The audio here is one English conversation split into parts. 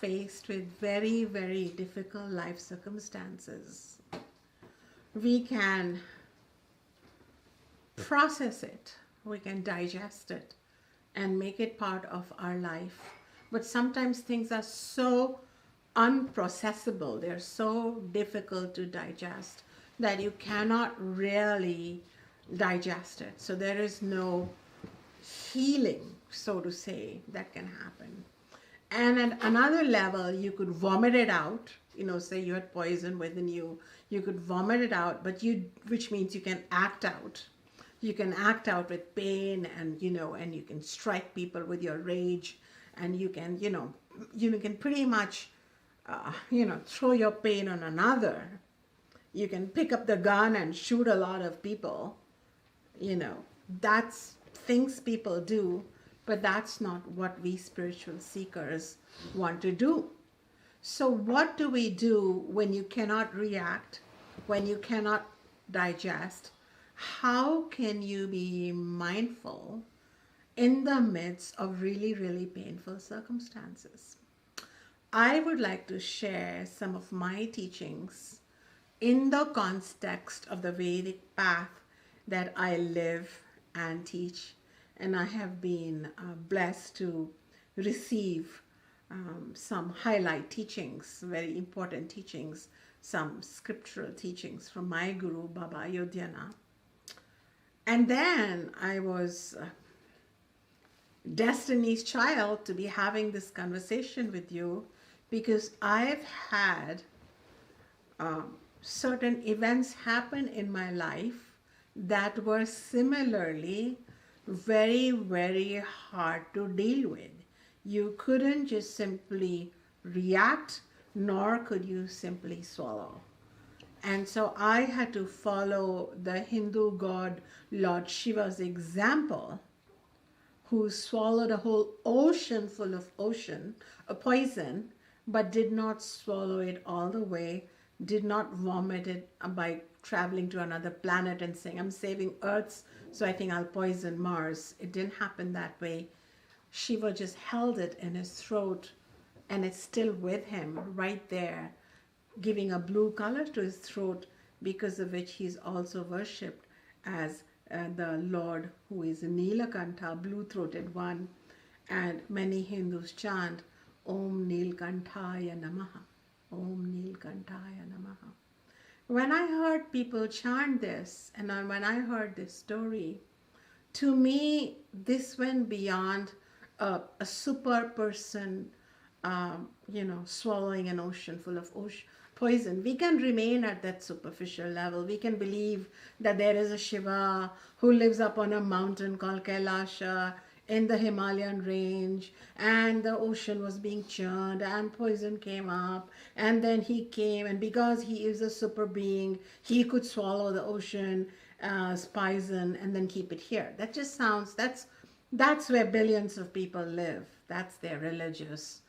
faced with very, very difficult life circumstances, we can process it, we can digest it, and make it part of our life. But sometimes things are so unprocessable, they're so difficult to digest that you cannot really digest it. So there is no healing, so to say, that can happen. And at another level, you could vomit it out. Say you had poison within you, you could vomit it out, which means you can act out. You can act out with pain, and and you can strike people with your rage, and you can can pretty much throw your pain on another. You can pick up the gun and shoot a lot of people. That's things people do, but that's not what we spiritual seekers want to do. So what do we do when you cannot react, when you cannot digest? How can you be mindful in the midst of really, really painful circumstances? I would like to share some of my teachings in the context of the Vedic path that I live and teach. And I have been blessed to receive some highlight teachings, very important teachings, some scriptural teachings from my guru, Baba Ayodhya Nath. And then I was Destiny's child to be having this conversation with you, because I've had certain events happen in my life that were similarly very, very hard to deal with. You couldn't just simply react, nor could you simply swallow. And so I had to follow the Hindu god Lord Shiva's example, who swallowed a whole ocean full of poison, but did not swallow it all the way, did not vomit it by traveling to another planet and saying, I'm saving Earth, so I think I'll poison Mars. It didn't happen that way. Shiva just held it in his throat, and it's still with him right there, giving a blue color to his throat, because of which he's also worshipped as the Lord who is Nilakantha, blue-throated one. And many Hindus chant, Om Nilkantaya Namaha, Om Nilkantaya Namaha. When I heard people chant this, and when I heard this story, to me, this went beyond a super person, swallowing an ocean full of poison. We can remain at that superficial level. We can believe that there is a Shiva who lives up on a mountain called Kailasha in the Himalayan range, and the ocean was being churned and poison came up, and then he came, and because he is a super being, he could swallow the ocean poison and then keep it here. That just sounds, that's where billions of people live. That's their religious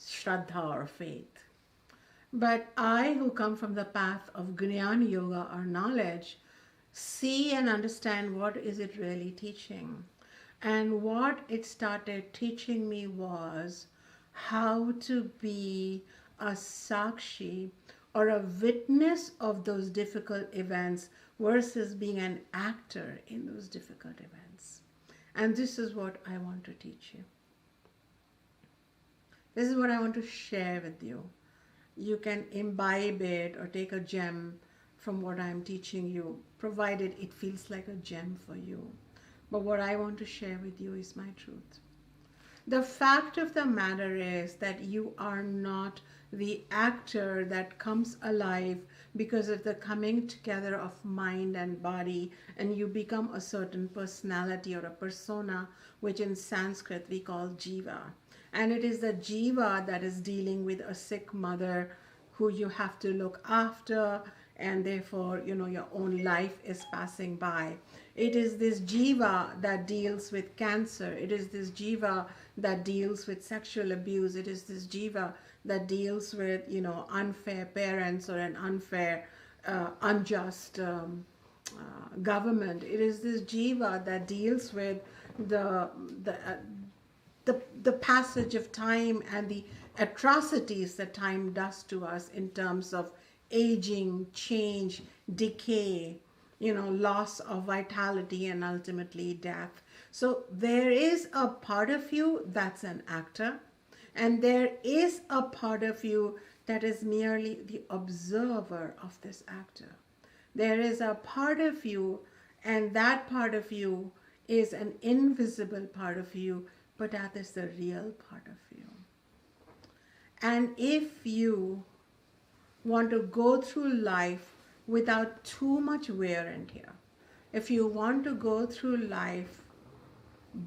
shraddha or faith. But I, who come from the path of Gnana Yoga or knowledge, see and understand what is it really teaching. And what it started teaching me was how to be a sakshi, or a witness of those difficult events, versus being an actor in those difficult events. And this is what I want to teach you. This is what I want to share with you. You can imbibe it or take a gem from what I'm teaching you, provided it feels like a gem for you. But what I want to share with you is my truth. The fact of the matter is that you are not the actor that comes alive because of the coming together of mind and body, and you become a certain personality or a persona, which in Sanskrit we call jiva. And it is the jiva that is dealing with a sick mother who you have to look after, and therefore, your own life is passing by. It is this jiva that deals with cancer. It is this jiva that deals with sexual abuse. It is this jiva that deals with, unfair parents or an unfair, unjust government. It is this jiva that deals with the passage of time and atrocities that time does to us in terms of aging, change, decay, loss of vitality, and ultimately death. So there is a part of you that's an actor, and there is a part of you that is merely the observer of this actor. There is a part of you, and that part of you is an invisible part of you, but that is the real part of you. And if you want to go through life without too much wear and tear, if you want to go through life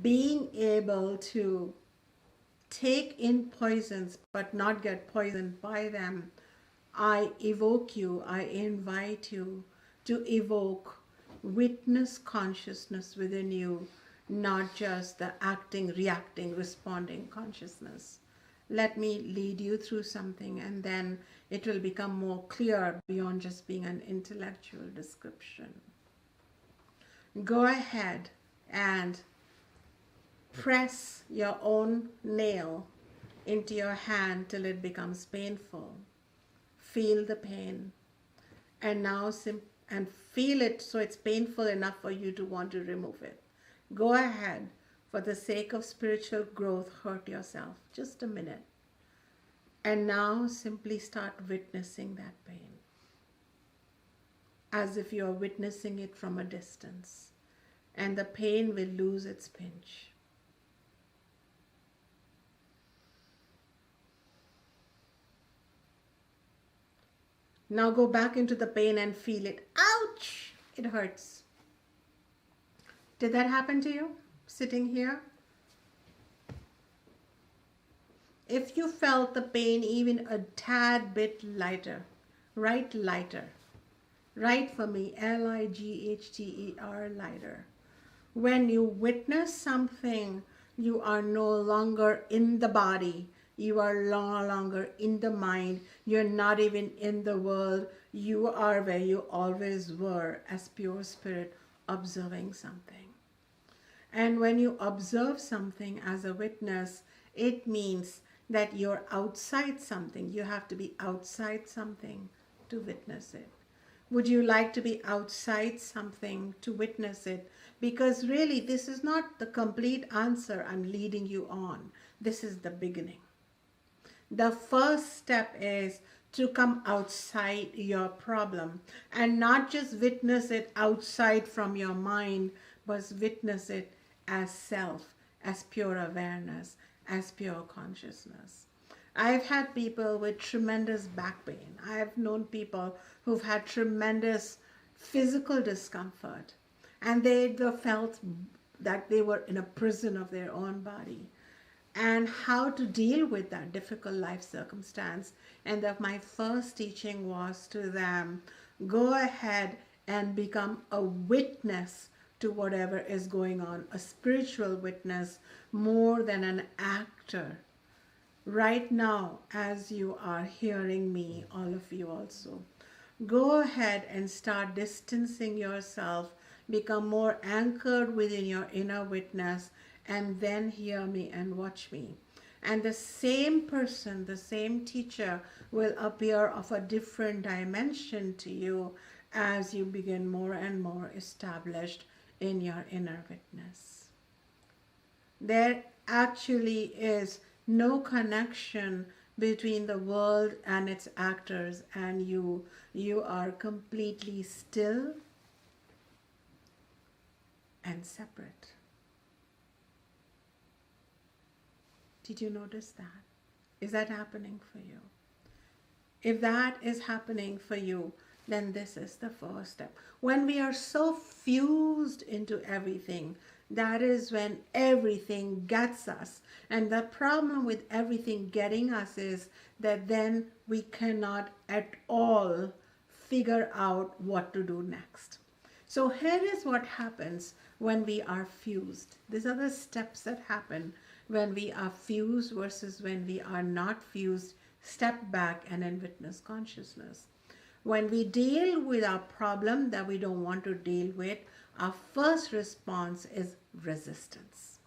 being able to take in poisons but not get poisoned by them, I evoke you, I invite you to evoke witness consciousness within you, not just the acting, reacting, responding consciousness. Let me lead you through something, and then it will become more clear beyond just being an intellectual description. Go ahead and press your own nail into your hand till it becomes painful. Feel the pain, and now and feel it so it's painful enough for you to want to remove it. Go ahead, for the sake of spiritual growth, hurt yourself just a minute, and now simply start witnessing that pain as if you are witnessing it from a distance, and the pain will lose its pinch. Now go back into the pain and feel it. Ouch! It hurts. Did that happen to you, sitting here? If you felt the pain even a tad bit lighter, write lighter. Write for me, L-I-G-H-T-E-R, lighter. When you witness something, you are no longer in the body. You are no longer in the mind. You're not even in the world. You are where you always were, as pure spirit, observing something. And when you observe something as a witness, it means that you're outside something. You have to be outside something to witness it. Would you like to be outside something to witness it? Because really, this is not the complete answer I'm leading you on. This is the beginning. The first step is to come outside your problem and not just witness it outside from your mind, but witness it as self, as pure awareness, as pure consciousness. I've had people with tremendous back pain. I have known people who've had tremendous physical discomfort, and they felt that they were in a prison of their own body, and how to deal with that difficult life circumstance. And that my first teaching was to them, go ahead and become a witness to whatever is going on, a spiritual witness more than an actor. Right now, as you are hearing me, all of you also, go ahead and start distancing yourself, become more anchored within your inner witness, and then hear me and watch me. And the same person, the same teacher will appear of a different dimension to you as you begin more and more established in your inner witness. There actually is no connection between the world and its actors and you. You are completely still and separate. Did you notice that? Is that happening for you? If that is happening for you, then this is the first step. When we are so fused into everything, that is when everything gets us. And the problem with everything getting us is that then we cannot at all figure out what to do next. So here is what happens when we are fused. These are the steps that happen when we are fused versus when we are not fused. Step back and then witness consciousness. When we deal with our problem that we don't want to deal with, our first response is resistance.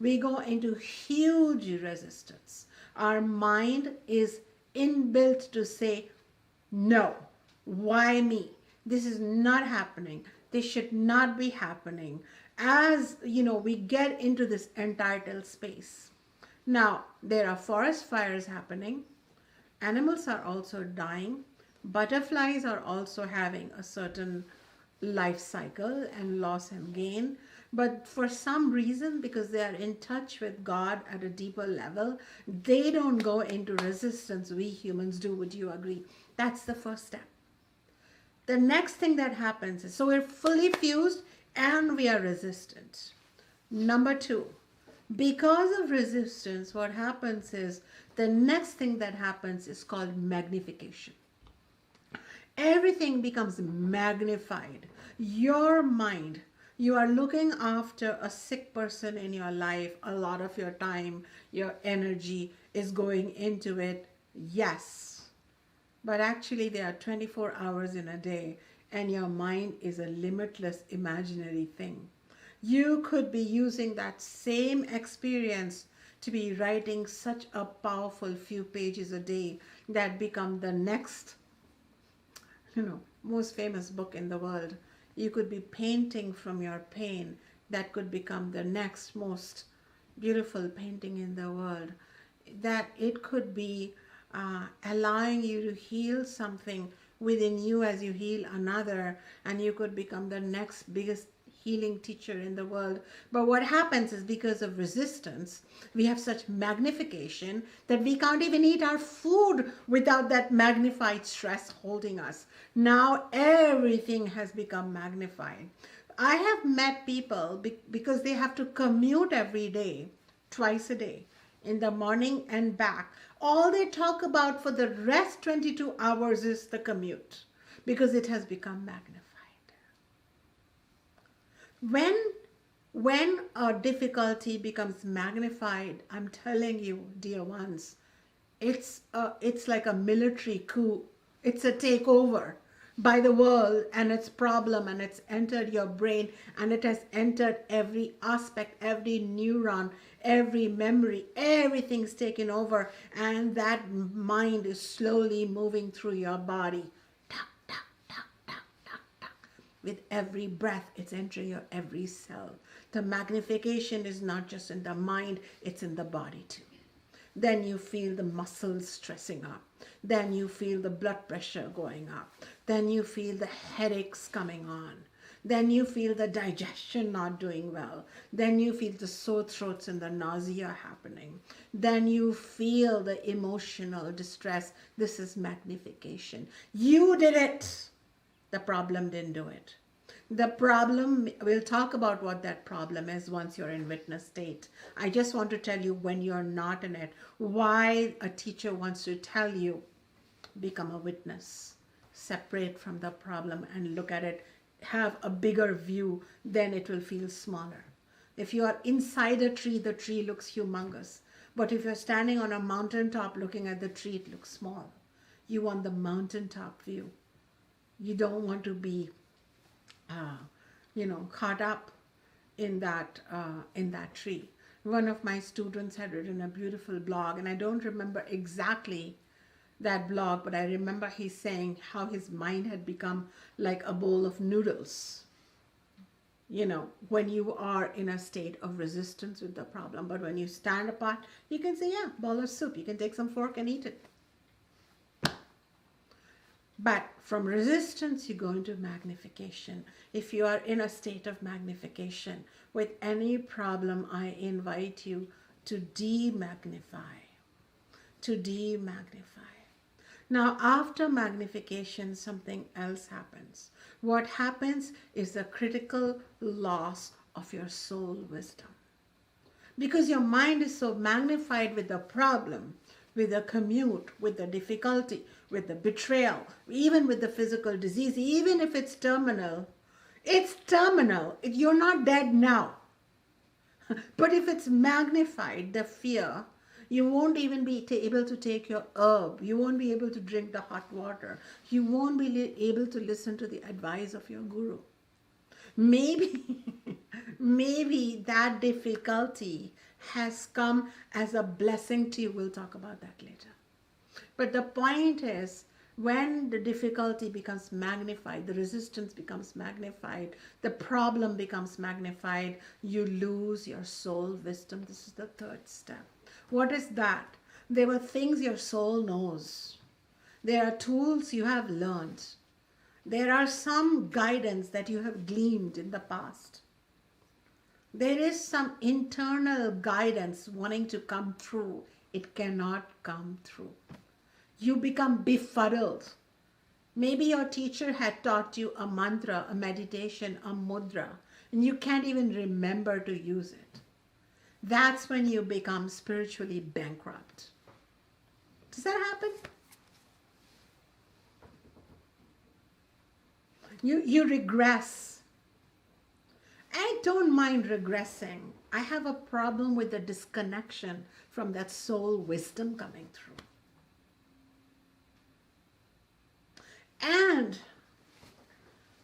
We go into huge resistance. Our mind is inbuilt to say, no, why me? This is not happening. This should not be happening. As you know, we get into this entitled space. Now, there are forest fires happening. Animals are also dying. Butterflies are also having a certain life cycle and loss and gain. But for some reason, because they are in touch with God at a deeper level, they don't go into resistance. We humans do. Would you agree? That's the first step. The next thing that happens is, so we're fully fused and we are resistant. Number two, because of resistance, what happens is, the next thing that happens is called magnification. Everything becomes magnified. Your mind, you are looking after a sick person in your life, a lot of your time, your energy is going into it. Yes. But actually there are 24 hours in a day, and your mind is a limitless imaginary thing. You could be using that same experience to be writing such a powerful few pages a day that become the next, most famous book in the world. You could be painting from your pain that could become the next most beautiful painting in the world. That it could be allowing you to heal something within you as you heal another, and you could become the next biggest healing teacher in the world. But what happens is, because of resistance, we have such magnification that we can't even eat our food without that magnified stress holding us. Now everything has become magnified. I have met people because they have to commute every day, twice a day, in the morning and back. All they talk about for the rest 22 hours is the commute, because it has become magnified. When a difficulty becomes magnified, I'm telling you, dear ones, it's like a military coup. It's a takeover by the world and its problem, and it's entered your brain, and it has entered every aspect, every neuron, every memory, everything's taken over, and that mind is slowly moving through your body. With every breath, it's entering your every cell. The magnification is not just in the mind, it's in the body too. Then you feel the muscles stressing up. Then you feel the blood pressure going up. Then you feel the headaches coming on. Then you feel the digestion not doing well. Then you feel the sore throats and the nausea happening. Then you feel the emotional distress. This is magnification. You did it. The problem didn't do it. The problem, we'll talk about what that problem is once you're in witness state. I just want to tell you, when you're not in it, why a teacher wants to tell you, become a witness, separate from the problem and look at it, have a bigger view, then it will feel smaller. If you are inside a tree, the tree looks humongous. But if you're standing on a mountaintop looking at the tree, it looks small. You want the mountaintop view. You don't want to be, caught up in that tree. One of my students had written a beautiful blog, and I don't remember exactly that blog, but I remember he's saying how his mind had become like a bowl of noodles. When you are in a state of resistance with the problem, but when you stand apart, you can say, yeah, bowl of soup. You can take some fork and eat it. But from resistance, you go into magnification. If you are in a state of magnification with any problem, I invite you to demagnify. To demagnify. Now, after magnification, something else happens. What happens is the critical loss of your soul wisdom. Because your mind is so magnified with the problem, with the commute, with the difficulty, with the betrayal, even with the physical disease, even if it's terminal. It's terminal. You're not dead now. But if it's magnified, the fear, you won't even be able to take your herb. You won't be able to drink the hot water. You won't be able to listen to the advice of your guru. Maybe that difficulty has come as a blessing to you. We'll talk about that later. But the point is, when the difficulty becomes magnified, the resistance becomes magnified, the problem becomes magnified, you lose your soul wisdom. This is the third step. What is that? There were things your soul knows. There are tools you have learned. There are some guidance that you have gleaned in the past. There is some internal guidance wanting to come through. It cannot come through. You become befuddled. Maybe your teacher had taught you a mantra, a meditation, a mudra, and you can't even remember to use it. That's when you become spiritually bankrupt. Does that happen? You regress. I don't mind regressing. I have a problem with the disconnection from that soul wisdom coming through. And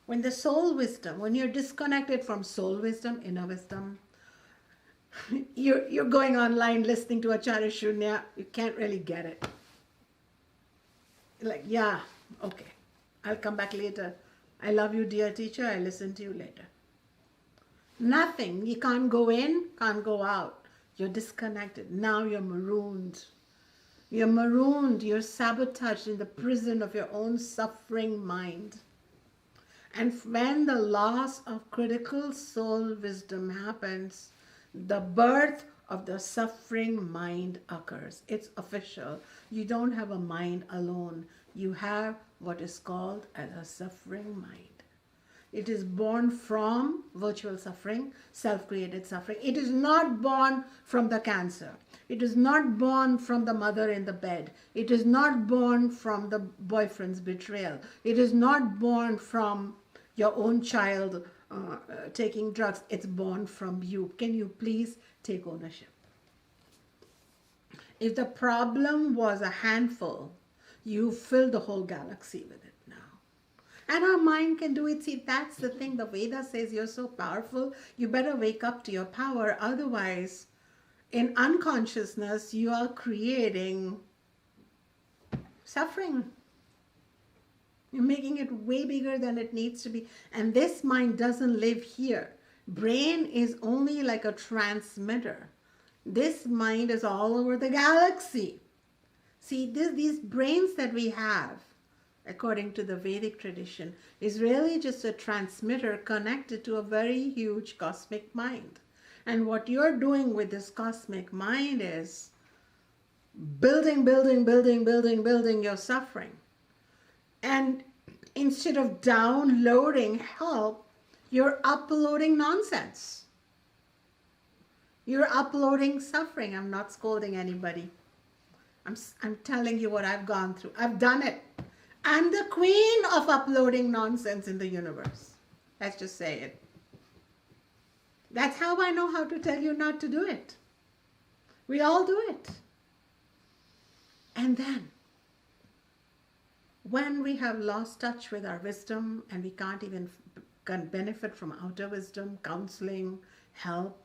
when the soul wisdom, when you're disconnected from soul wisdom, inner wisdom, you're going online listening to Acharya Shunya, you can't really get it. You're like, yeah, okay, I'll come back later. I love you, dear teacher, I'll listen to you later. Nothing, you can't go in, can't go out. You're disconnected. Now you're marooned. You're marooned, you're sabotaged in the prison of your own suffering mind. And when the loss of critical soul wisdom happens, the birth of the suffering mind occurs. It's official. You don't have a mind alone. You have what is called as a suffering mind. It is born from virtual suffering, self-created suffering. It is not born from the cancer. It is not born from the mother in the bed. It is not born from the boyfriend's betrayal. It is not born from your own child taking drugs. It's born from you. Can you please take ownership? If the problem was a handful, you fill the whole galaxy with it now. And our mind can do it. See, that's the thing. The Veda says you're so powerful, you better wake up to your power. Otherwise, in unconsciousness, you are creating suffering. You're making it way bigger than it needs to be. And this mind doesn't live here. Brain is only like a transmitter. This mind is all over the galaxy. See, these brains that we have, according to the Vedic tradition, is really just a transmitter connected to a very huge cosmic mind. And what you're doing with this cosmic mind is building your suffering. And instead of downloading help, you're uploading nonsense. You're uploading suffering. I'm not scolding anybody. I'm telling you what I've gone through. I've done it. I'm the queen of uploading nonsense in the universe. Let's just say it. That's how I know how to tell you not to do it. We all do it. And then, when we have lost touch with our wisdom and we can't even benefit from outer wisdom, counseling, help,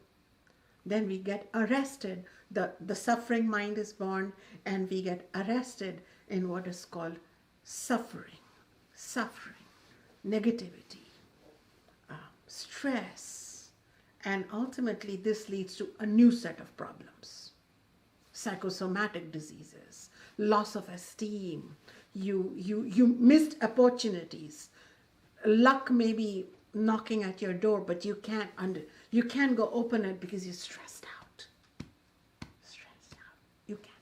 then we get arrested. The suffering mind is born, and we get arrested in what is called suffering, negativity, stress, and ultimately this leads to a new set of problems. Psychosomatic diseases, loss of esteem, you missed opportunities, luck may be knocking at your door, but you can't go open it because you're stressed out. You can't.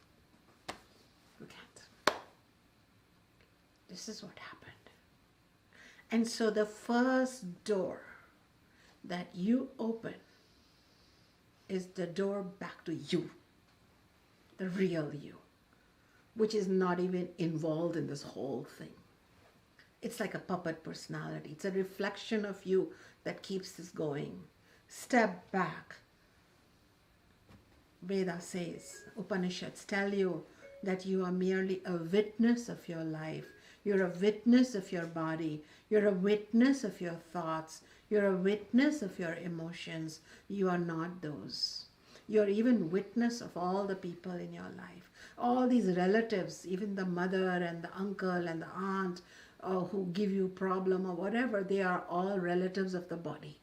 This is what happened. And so the first door that you open is the door back to you, the real you, which is not even involved in this whole thing. It's like a puppet personality. It's a reflection of you that keeps this going. Step back. Veda says, Upanishads tell you that you are merely a witness of your life. You're a witness of your body. You're a witness of your thoughts. You're a witness of your emotions. You are not those. You're even witness of all the people in your life. All these relatives, even the mother and the uncle and the aunt who give you problem or whatever, they are all relatives of the body.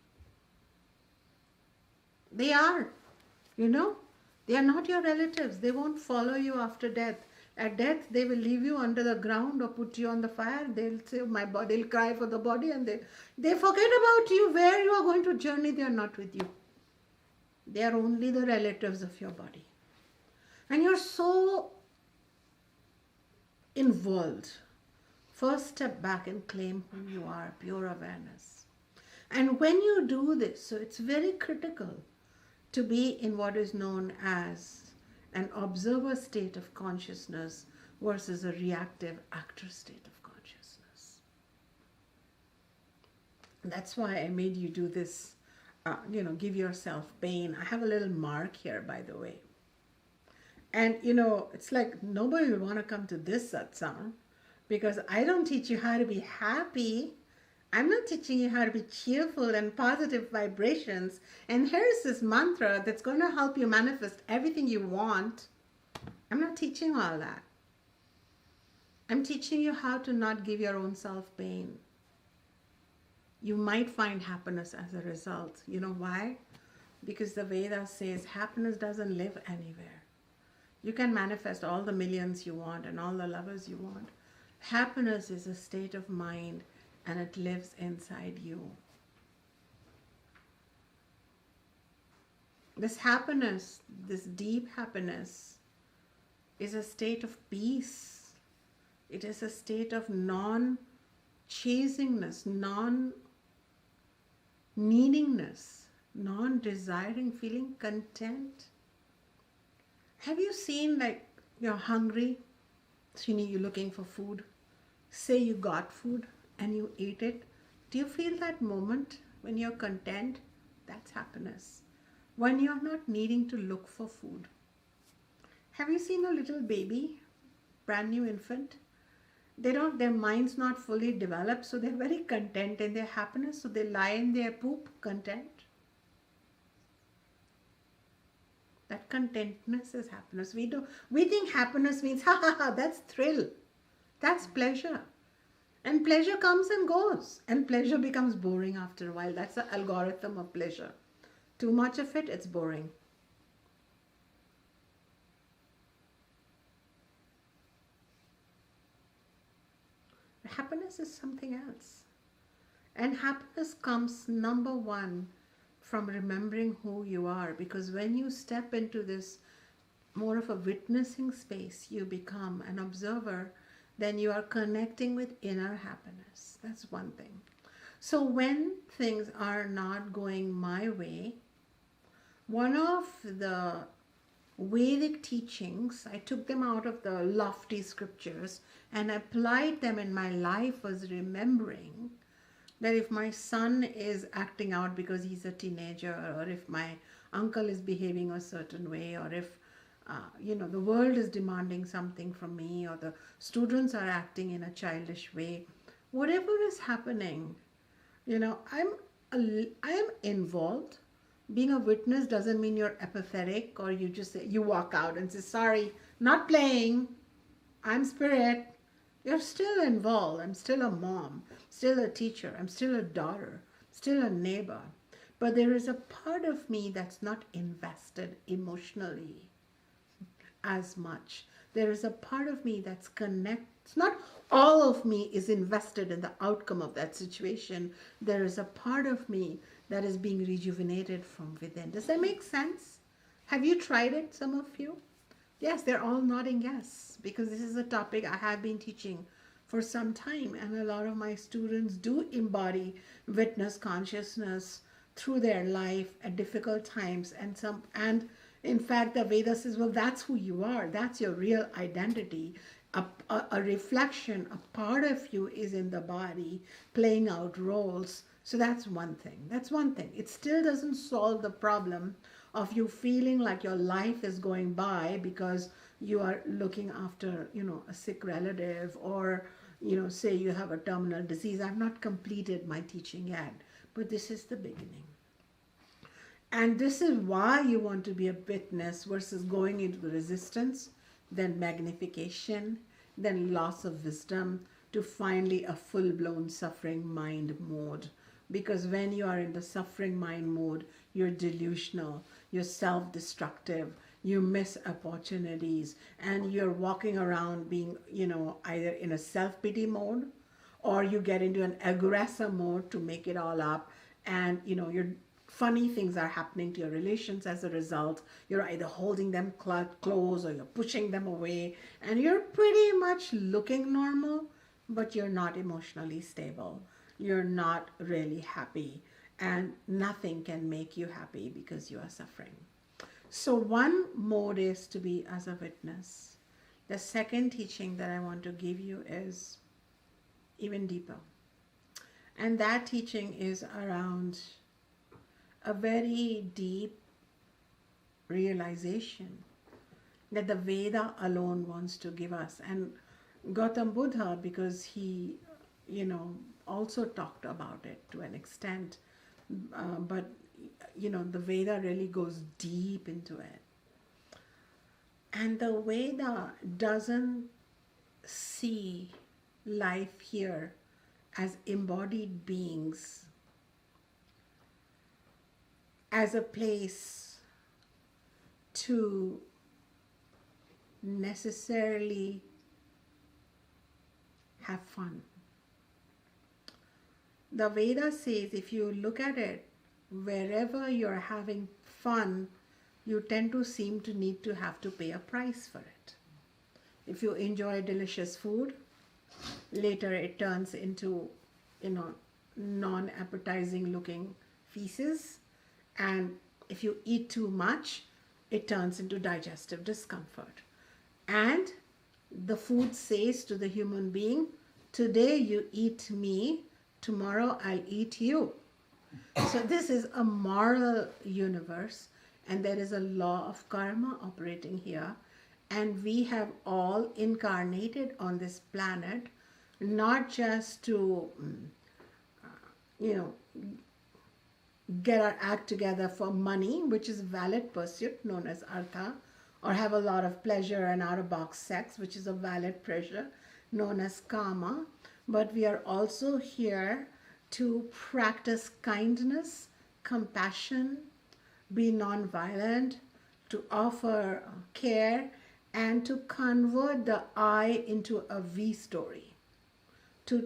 They are, you know. They are not your relatives. They won't follow you after death. At death, they will leave you under the ground or put you on the fire. They'll say, my body, they'll cry for the body, and they forget about you. Where you are going to journey, they are not with you. They are only the relatives of your body. And you're so involved. First, step back and claim who you are, pure awareness. And when you do this, so it's very critical to be in what is known as an observer state of consciousness versus a reactive actor state of consciousness. That's why I made you do this, give yourself pain. I have a little mark here, by the way. And, it's like nobody will want to come to this satsang because I don't teach you how to be happy. I'm not teaching you how to be cheerful and positive vibrations. And here's this mantra that's going to help you manifest everything you want. I'm not teaching all that. I'm teaching you how to not give your own self pain. You might find happiness as a result. You know why? Because the Vedas says happiness doesn't live anywhere. You can manifest all the millions you want and all the lovers you want. Happiness is a state of mind, and it lives inside you. This happiness, this deep happiness, is a state of peace. It is a state of non-chasingness, non-needingness, non-desiring, feeling content. Have you seen, like, you're hungry, Srini, you're looking for food. Say you got food and you ate it. Do you feel that moment when you're content? That's happiness. When you're not needing to look for food. Have you seen a little baby, brand new infant? Their mind's not fully developed, so they're very content in their happiness, so they lie in their poop content. That contentness is happiness. We think happiness means, ha ha ha, that's thrill. That's pleasure. And pleasure comes and goes. And pleasure becomes boring after a while. That's the algorithm of pleasure. Too much of it, it's boring. Happiness is something else. And happiness comes, number one, from remembering who you are. Because when you step into this more of a witnessing space, you become an observer, then you are connecting with inner happiness. That's one thing. So when things are not going my way, one of the Vedic teachings, I took them out of the lofty scriptures and applied them in my life, was remembering that if my son is acting out because he's a teenager, or if my uncle is behaving a certain way, or if the world is demanding something from me, or the students are acting in a childish way, whatever is happening, I'm involved. Being a witness doesn't mean you're apathetic, or you walk out and say, sorry, not playing, I'm spirit. You're still involved. I'm still a mom, still a teacher, I'm still a daughter, still a neighbor. But there is a part of me that's not invested emotionally as much. There is a part of me that's connected. It's not all of me is invested in the outcome of that situation. There is a part of me that is being rejuvenated from within. Does that make sense? Have you tried it, some of you? Yes, they're all nodding yes, because this is a topic I have been teaching for some time, and a lot of my students do embody witness consciousness through their life at difficult times, and in fact the Veda says, well, that's who you are, that's your real identity. A reflection, a part of you is in the body playing out roles. So that's one thing. That's one thing. It still doesn't solve the problem of you feeling like your life is going by because you are looking after, a sick relative, or, say you have a terminal disease. I've not completed my teaching yet, but this is the beginning. And this is why you want to be a witness versus going into the resistance, then magnification, then loss of wisdom, to finally a full-blown suffering mind mode. Because when you are in the suffering mind mode, you're delusional, you're self-destructive, you miss opportunities, and you're walking around being, either in a self-pity mode, or you get into an aggressor mode to make it all up, and you're funny things are happening to your relations as a result. You're either holding them close or you're pushing them away, and you're pretty much looking normal, but you're not emotionally stable. You're not really happy, and nothing can make you happy because you are suffering. So one mode is to be as a witness. The second teaching that I want to give you is even deeper. And that teaching is around a very deep realization that the Veda alone wants to give us. And Gautam Buddha, because he, also talked about it to an extent, but, the Veda really goes deep into it. And the Veda doesn't see life here as embodied beings, as a place to necessarily have fun. The Veda says if you look at it, wherever you're having fun, you tend to seem to need to have to pay a price for it. If you enjoy delicious food, later it turns into, non-appetizing looking feces. And if you eat too much, it turns into digestive discomfort. And the food says to the human being, today you eat me, tomorrow I'll eat you. So this is a moral universe, and there is a law of karma operating here. And we have all incarnated on this planet, not just to, get our act together for money, which is a valid pursuit known as artha, or have a lot of pleasure and out-of-box sex, which is a valid pleasure known as kama, but we are also here to practice kindness, compassion, be non-violent, to offer care, and to convert the I into a we story. The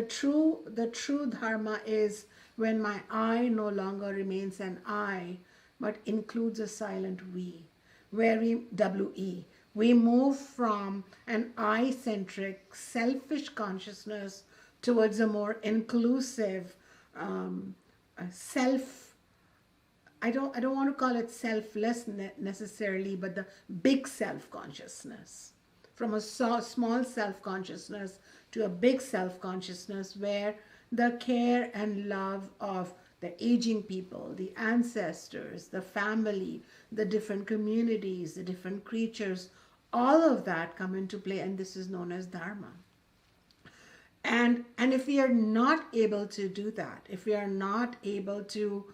true dharma is when my I no longer remains an I, but includes a silent we, where we move from an I-centric, selfish consciousness towards a more inclusive self. I don't want to call it selfless necessarily, but the big self-consciousness. From a small self-consciousness to a big self-consciousness where the care and love of the aging people, the ancestors, the family, the different communities, the different creatures, all of that come into play, and this is known as Dharma. And if we are not able to do that, if we are not able to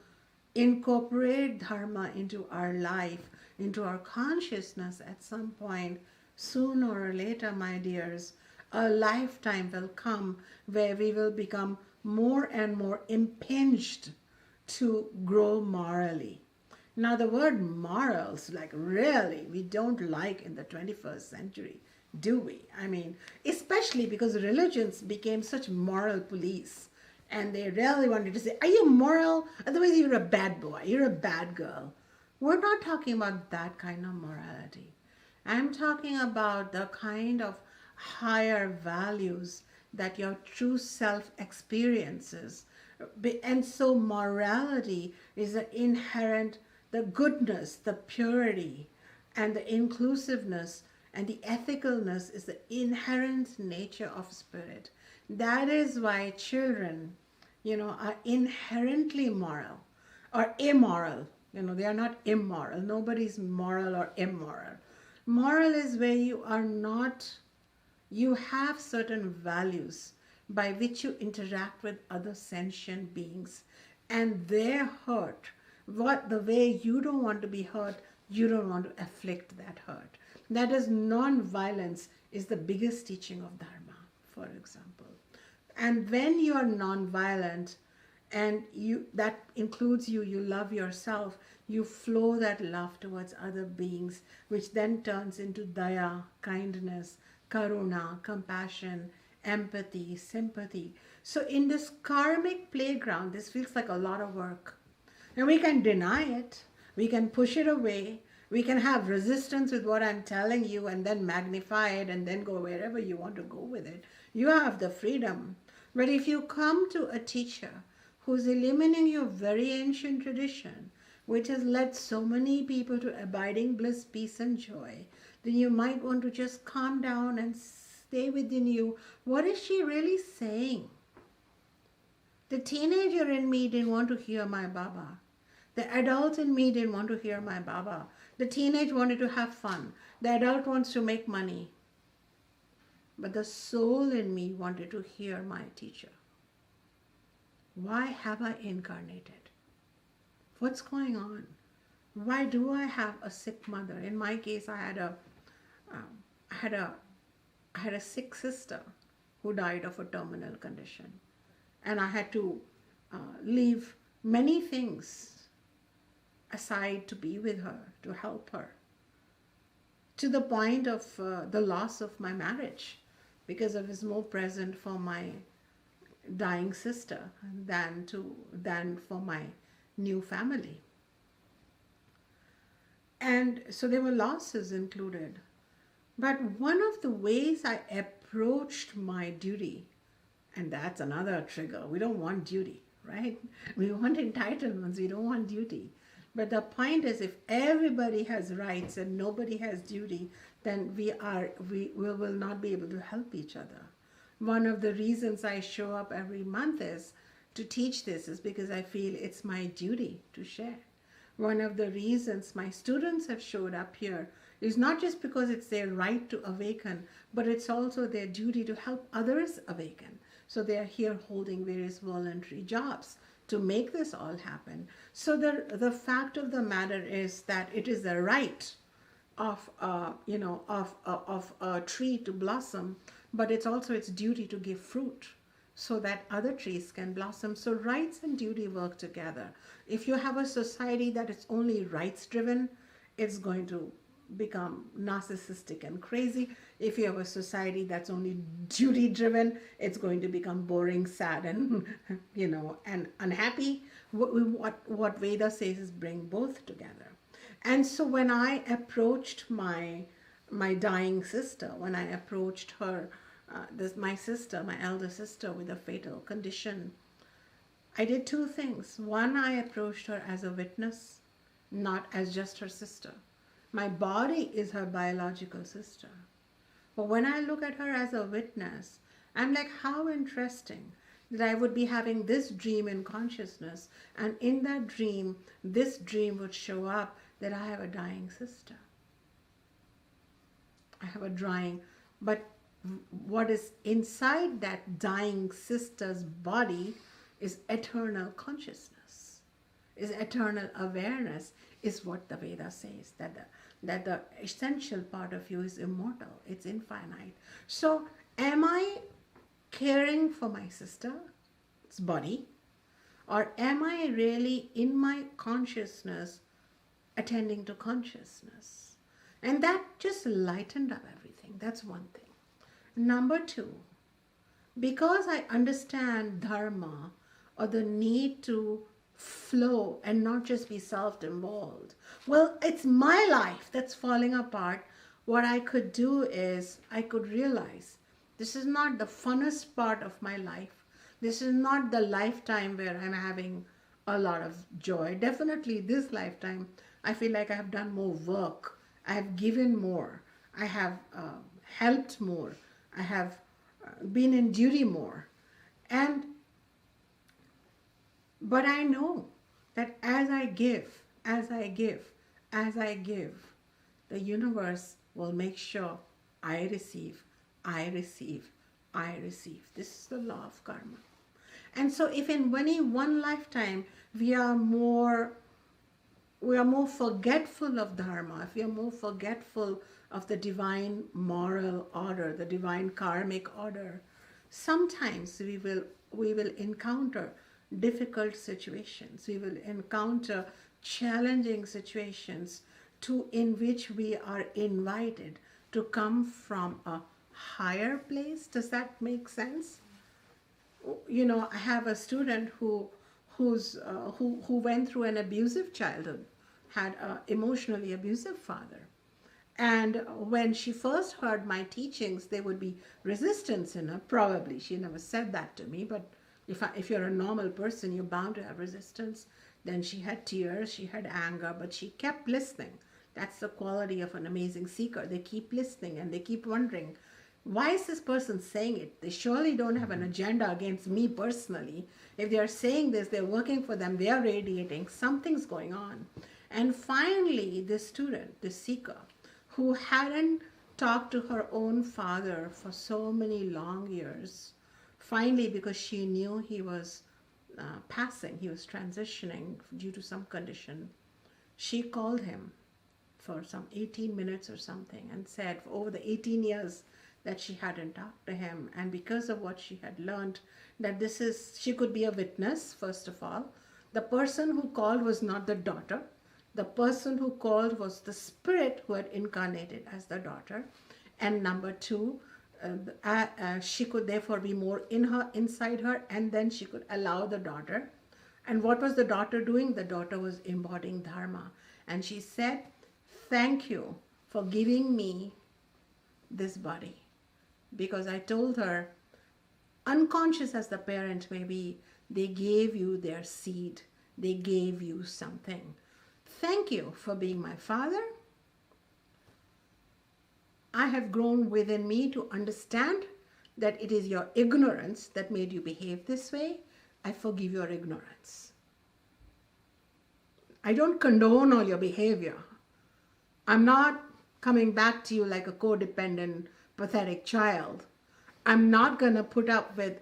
incorporate Dharma into our life, into our consciousness at some point, sooner or later, my dears, a lifetime will come where we will become more and more impinged to grow morally. Now the word morals, like really, we don't like in the 21st century, do we? I mean, especially because religions became such moral police, and they really wanted to say, are you moral? Otherwise you're a bad boy, you're a bad girl. We're not talking about that kind of morality. I'm talking about the kind of higher values that your true self experiences. And so morality is the inherent, the goodness, the purity, and the inclusiveness, and the ethicalness is the inherent nature of spirit. That is why children, are inherently moral or immoral. They are not immoral. Nobody's moral or immoral. Moral is where you have certain values by which you interact with other sentient beings, and their hurt, what the way you don't want to be hurt, you don't want to afflict that hurt. That is, non-violence is the biggest teaching of Dharma, for example. And when you are non-violent, and that includes you love yourself, you flow that love towards other beings, which then turns into daya, kindness, karuna, compassion, empathy, sympathy. So in this karmic playground, this feels like a lot of work. And we can deny it, we can push it away, we can have resistance with what I'm telling you and then magnify it and then go wherever you want to go with it. You have the freedom. But if you come to a teacher who's eliminating your very ancient tradition, which has led so many people to abiding bliss, peace, and joy, then you might want to just calm down and stay within you. What is she really saying? The teenager in me didn't want to hear my Baba. The adult in me didn't want to hear my Baba. The teenage wanted to have fun. The adult wants to make money. But the soul in me wanted to hear my teacher. Why have I incarnated? What's going on? Why do I have a sick mother? In my case, I had a sick sister who died of a terminal condition, and I had to leave many things aside to be with her, to help her, to the point of the loss of my marriage, because I was more present for my dying sister than for my new family. And so there were losses included. But one of the ways I approached my duty, and that's another trigger, we don't want duty, right? We want entitlements, we don't want duty. But the point is, if everybody has rights and nobody has duty, then we will not be able to help each other. One of the reasons I show up every month is to teach this, is because I feel it's my duty to share. One of the reasons my students have showed up here is not just because it's their right to awaken, but it's also their duty to help others awaken. So they are here holding various voluntary jobs to make this all happen. So the fact of the matter is that it is the right of a tree to blossom, but it's also its duty to give fruit so that other trees can blossom. So rights and duty work together. If you have a society that is only rights driven, it's going to become narcissistic and crazy. If you have a society that's only duty driven, it's going to become boring, sad, and and unhappy. What Veda says is bring both together. And so when I approached my dying sister, when I approached her, my elder sister with a fatal condition, I did two things. One, I approached her as a witness, not as just her sister. My body is her biological sister. But when I look at her as a witness, I'm like, how interesting that I would be having this dream in consciousness, and in that dream, this dream would show up that I have a dying sister. I have a dying, but what is inside that dying sister's body is eternal consciousness, is eternal awareness, is what the Veda says, that the essential part of you is immortal, it's infinite. So am I caring for my sister's body, or am I really in my consciousness attending to consciousness? And that just lightened up everything. That's one thing. Number two, because I understand Dharma, or the need to flow and not just be self-involved. Well, it's my life that's falling apart. What I could do is I could realize this is not the funnest part of my life. This is not the lifetime where I'm having a lot of joy. Definitely this lifetime, I feel like I have done more work. I have given more. I have helped more. I have been in duty more. But I know that as I give, the universe will make sure I receive. This is the law of karma. And so if in any one lifetime we are more forgetful of Dharma, if we are more forgetful of the divine moral order, the divine karmic order, sometimes we will encounter difficult situations. We will encounter challenging situations in which we are invited to come from a higher place. Does that make sense? I have a student who went through an abusive childhood, had an emotionally abusive father. And when she first heard my teachings, there would be resistance in her. Probably, she never said that to me, but if you're a normal person, you're bound to have resistance. Then she had tears, she had anger, but she kept listening. That's the quality of an amazing seeker. They keep listening and they keep wondering, why is this person saying it? They surely don't have an agenda against me personally. If they are saying this, they're working for them, they are radiating, something's going on. And finally, this student, this seeker, who hadn't talked to her own father for so many long years, finally, because she knew he was passing, he was transitioning due to some condition, she called him for some 18 minutes or something and said for over the 18 years that she hadn't talked to him, and because of what she had learned, that she could be a witness. First of all, the person who called was not the daughter. The person who called was the spirit who had incarnated as the daughter. And number two, she could therefore be more inside her, and then she could allow the daughter. And what was the daughter doing? The daughter was embodying Dharma. And she said, thank you for giving me this body. Because I told her, unconscious as the parent may be, they gave you their seed. They gave you something. Thank you for being my father. I have grown within me to understand that it is your ignorance that made you behave this way. I forgive your ignorance. I don't condone all your behavior. I'm not coming back to you like a codependent, pathetic child. I'm not going to put up with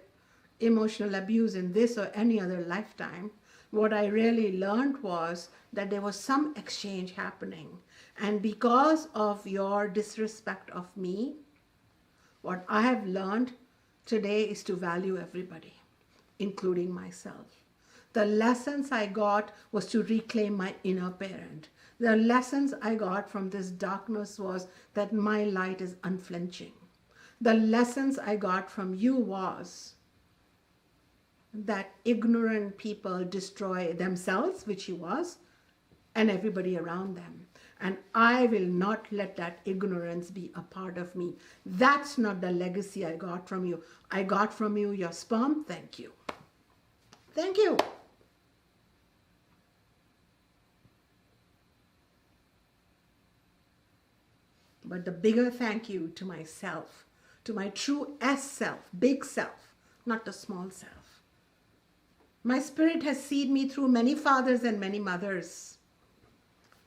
emotional abuse in this or any other lifetime. What I really learned was that there was some exchange happening. And because of your disrespect of me, what I have learned today is to value everybody, including myself. The lessons I got was to reclaim my inner parent. The lessons I got from this darkness was that my light is unflinching. The lessons I got from you was that ignorant people destroy themselves, which he was, and everybody around them. And I will not let that ignorance be a part of me. That's not the legacy I got from you. I got from you your sperm. Thank you. Thank you. But the bigger thank you to myself, to my true S self, big self, not the small self. My spirit has seen me through many fathers and many mothers.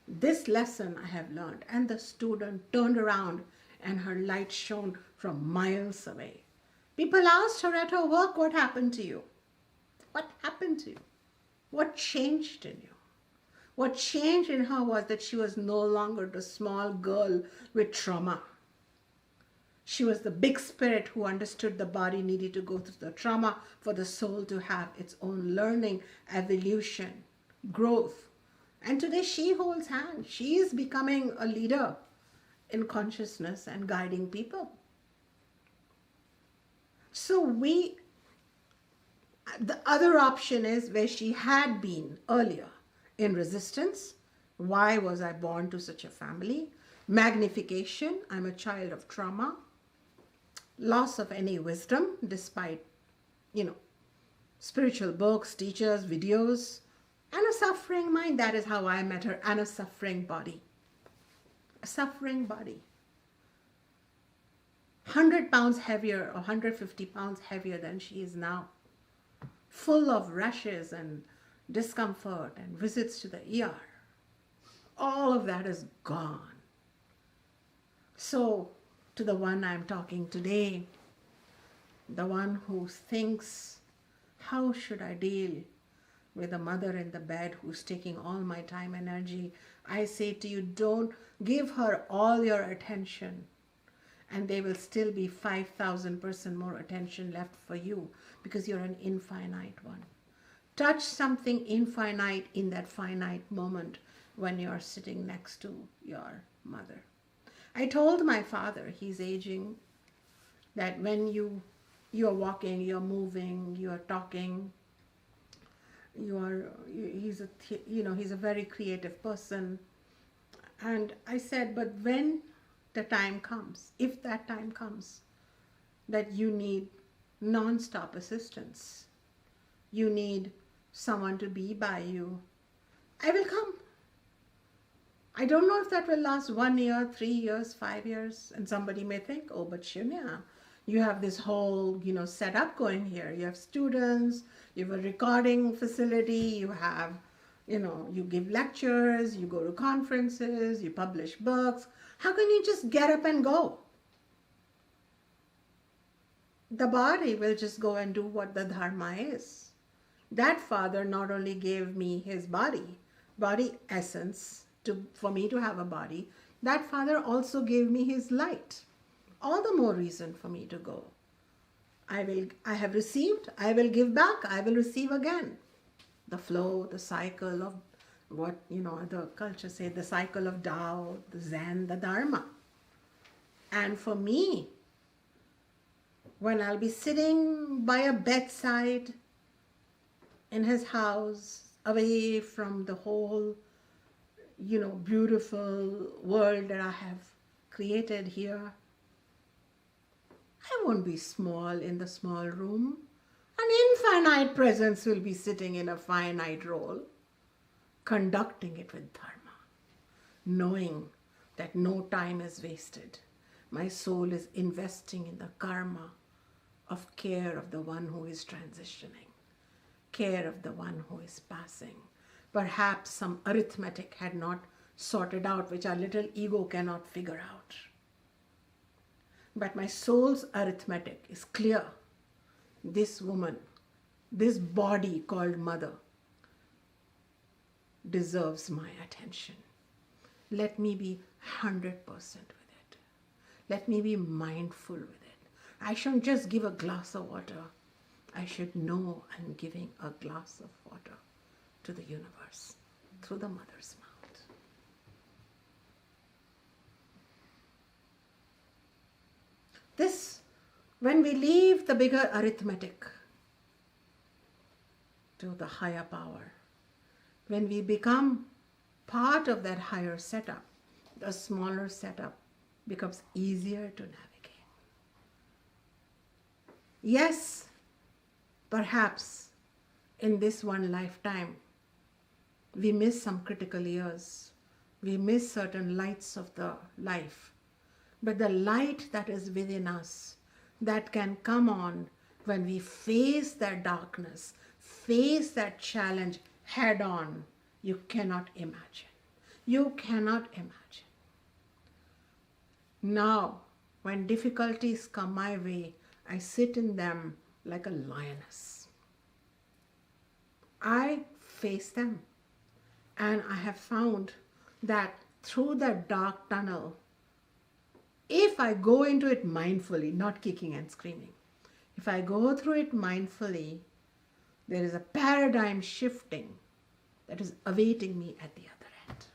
This lesson I have learned, and the student turned around and her light shone from miles away. People asked her at her work, what happened to you? What happened to you? What changed in you? What changed in her was that she was no longer the small girl with trauma. She was the big spirit who understood the body needed to go through the trauma for the soul to have its own learning, evolution, growth. And today she holds hands. She is becoming a leader in consciousness and guiding people. So the other option is where she had been earlier, in resistance. Why was I born to such a family? Magnification, I'm a child of trauma. Loss of any wisdom, despite, spiritual books, teachers, videos. And a suffering mind, that is how I met her, and a suffering body. A suffering body. 100 pounds heavier or 150 pounds heavier than she is now. Full of rashes and discomfort and visits to the ER. All of that is gone. So, to the one I'm talking today, the one who thinks How should I deal with a mother in the bed who's taking all my time, energy? I say to you, don't give her all your attention, and there will still be 5,000% more attention left for you, because you're an infinite one. Touch something infinite in that finite moment when you're sitting next to your mother. I told my father, he's aging, that when you're walking, you're moving, you're talking, he's a very creative person. And I said, but when the time comes, if that time comes, that you need non-stop assistance, you need someone to be by you, I will come. I don't know if that will last 1 year, 3 years, 5 years. And somebody may think, oh, but Shunya, you have this whole, setup going here. You have students, you have a recording facility, you have, you give lectures, you go to conferences, you publish books. How can you just get up and go? The body will just go and do what the Dharma is. That father not only gave me his body essence, for me to have a body, that father also gave me his light. All the more reason for me to go. I have received, I will give back, I will receive again. The flow, the cycle of what, the culture say, the cycle of Tao, the Zen, the Dharma. And for me, when I'll be sitting by a bedside in his house, away from the whole beautiful world that I have created here, I won't be small in the small room. An infinite presence will be sitting in a finite role, conducting it with Dharma, knowing that no time is wasted. My soul is investing in the karma of care of the one who is transitioning, care of the one who is passing. Perhaps some arithmetic had not sorted out, which our little ego cannot figure out. But my soul's arithmetic is clear. This woman, this body called mother, deserves my attention. Let me be 100% with it. Let me be mindful with it. I shouldn't just give a glass of water. I should know I'm giving a glass of water to the universe through the mother's mouth. This, when we leave the bigger arithmetic to the higher power, when we become part of that higher setup, the smaller setup becomes easier to navigate. Yes, perhaps in this one lifetime, we miss some critical years. We miss certain lights of the life. But the light that is within us, that can come on when we face that darkness, face that challenge head on, you cannot imagine. You cannot imagine. Now, when difficulties come my way, I sit in them like a lioness. I face them. And I have found that through that dark tunnel, if I go into it mindfully, not kicking and screaming, if I go through it mindfully, there is a paradigm shifting that is awaiting me at the other end.